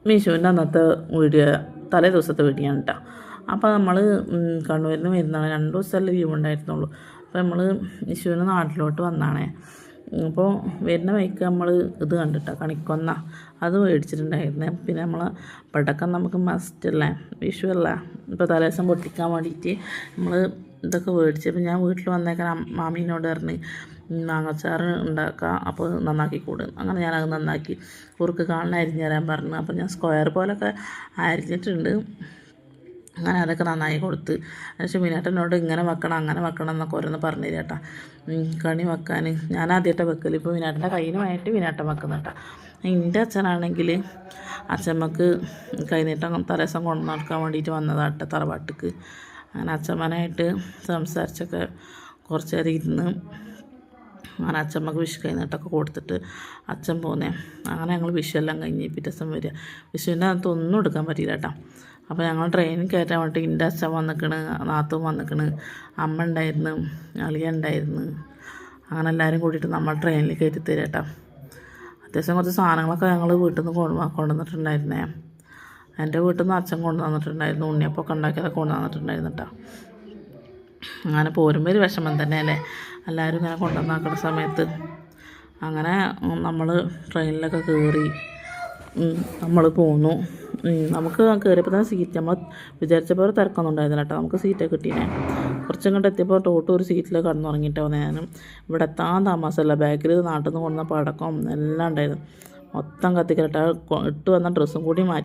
മീശോൻ്റെ അന്നത്തെ വീഡിയോ തലേ ദിവസത്തെ വീഡിയോ ആണ് കേട്ടോ. അപ്പോൾ നമ്മൾ കണ്ണൂരിൽ നിന്ന് വരുന്നതാണ്. 2 ദിവസമല്ലേ ലീവ് ഉണ്ടായിരുന്നുള്ളൂ. അപ്പോൾ നമ്മൾ വിഷുവിന് നാട്ടിലോട്ട് വന്നാണേ. അപ്പോൾ വരുന്ന വഴിക്ക് നമ്മൾ ഇത് കണ്ടിട്ടാ കണിക്കൊന്ന അത് മേടിച്ചിട്ടുണ്ടായിരുന്നേ. പിന്നെ നമ്മൾ പടക്കം നമുക്ക് മസ്റ്റല്ലേ, വിഷു അല്ലേ, ഇപ്പോൾ തലേദിവസം പൊട്ടിക്കാൻ വേണ്ടിയിട്ട് നമ്മൾ ഇതൊക്കെ മേടിച്ചപ്പോൾ ഞാൻ വീട്ടിൽ വന്നേക്കാൻ മാമീനോട് പറഞ്ഞ് മാങ്ങച്ചാറ് ഉണ്ടാക്കാം, അപ്പോൾ നന്നാക്കി കൂടും. അങ്ങനെ ഞാനത് നന്നാക്കി കുറുക്ക് കാണാൻ അരിഞ്ഞ് തരാൻ പറഞ്ഞു. അപ്പോൾ ഞാൻ സ്ക്വയർ പോലൊക്കെ അരിഞ്ഞിട്ടുണ്ട്. അങ്ങനെ അതൊക്കെ നന്നായി കൊടുത്ത്. പക്ഷേ വിനാട്ടനോട് ഇങ്ങനെ വെക്കണം അങ്ങനെ വെക്കണം എന്നൊക്കെ ഓരോന്ന് പറഞ്ഞു തരാട്ടാ. കണി വെക്കാൻ ഞാൻ ആദ്യമായിട്ട് വെക്കൽ. ഇപ്പോൾ വിനാട്ടൻ്റെ കയ്യിനുമായിട്ട് വിനാട്ടൻ വെക്കുന്ന കേട്ടോ. എൻ്റെ അച്ഛനാണെങ്കിൽ അച്ഛമ്മക്ക് കൈനീട്ടം തലേദിവസം കൊണ്ടു നടക്കാൻ വേണ്ടിയിട്ട് വന്നതാട്ടെ തറവാട്ടിക്ക്. അങ്ങനെ അച്ഛമ്മനായിട്ട് സംസാരിച്ചൊക്കെ കുറച്ച് നേരം ഇരുന്ന് അങ്ങനെ അച്ഛമ്മക്ക് വിഷു കൈനീട്ടമൊക്കെ കൊടുത്തിട്ട് അച്ഛൻ പോന്നേ. അങ്ങനെ ഞങ്ങൾ വിഷു എല്ലാം കഴിഞ്ഞ് പിറ്റേ ദിവസം വരിക. വിഷുവിൻ്റെ അകത്ത് ഒന്നും എടുക്കാൻ പറ്റിയില്ല കേട്ടോ. അപ്പോൾ ഞങ്ങൾ ട്രെയിനിൽ കയറ്റാൻ വേണ്ടിയിട്ട് എൻ്റെ അച്ഛൻ വന്നിക്കണ്, നാത്തും വന്നിക്കണ്, അമ്മ ഉണ്ടായിരുന്നു, അളിയ ഉണ്ടായിരുന്നു. അങ്ങനെ എല്ലാവരും കൂടിയിട്ട് നമ്മൾ ട്രെയിനിൽ കയറ്റി തരാം കേട്ടോ. അത്യാവശ്യം കുറച്ച് സാധനങ്ങളൊക്കെ ഞങ്ങൾ വീട്ടിൽ നിന്ന് കൊണ്ടുവന്നിട്ടുണ്ടായിരുന്നേ. എൻ്റെ വീട്ടിൽ നിന്ന് അച്ഛൻ കൊണ്ടു വന്നിട്ടുണ്ടായിരുന്നു. ഉണ്ണിയപ്പൊക്കെ ഉണ്ടാക്കിയതൊക്കെ കൊണ്ടു വന്നിട്ടുണ്ടായിരുന്നു കേട്ടോ. അങ്ങനെ പോരുമ്പോൾ ഒരു വിഷമം തന്നെയല്ലേ എല്ലാവരും ഇങ്ങനെ കൊണ്ടുവന്നാക്കുന്ന സമയത്ത്. അങ്ങനെ നമ്മൾ ട്രെയിനിലൊക്കെ കയറി നമ്മൾ പോന്നു. നമുക്ക് കയറിയപ്പോൾ തന്നെ സീറ്റ് നമ്മൾ വിചാരിച്ച പോലെ തിരക്കൊന്നും ഉണ്ടായിരുന്നില്ല കേട്ടോ. നമുക്ക് സീറ്റൊക്കെ കിട്ടീനെ. കുറച്ചും കണ്ട് എത്തിയപ്പോൾ ടോട്ട് ഒരു സീറ്റിൽ കിടന്നുറങ്ങിയിട്ട് വന്നേ. ഞാനും ഇവിടെ എത്താൻ താമസമല്ല. ബാക്കിൽ നാട്ടിൽ നിന്ന് കൊണ്ടുവന്ന പടക്കം എല്ലാം ഉണ്ടായിരുന്നു. മൊത്തം കത്തിക്കലട്ടെ. ഇട്ട് വന്ന ഡ്രസ്സും കൂടി മാറ്റി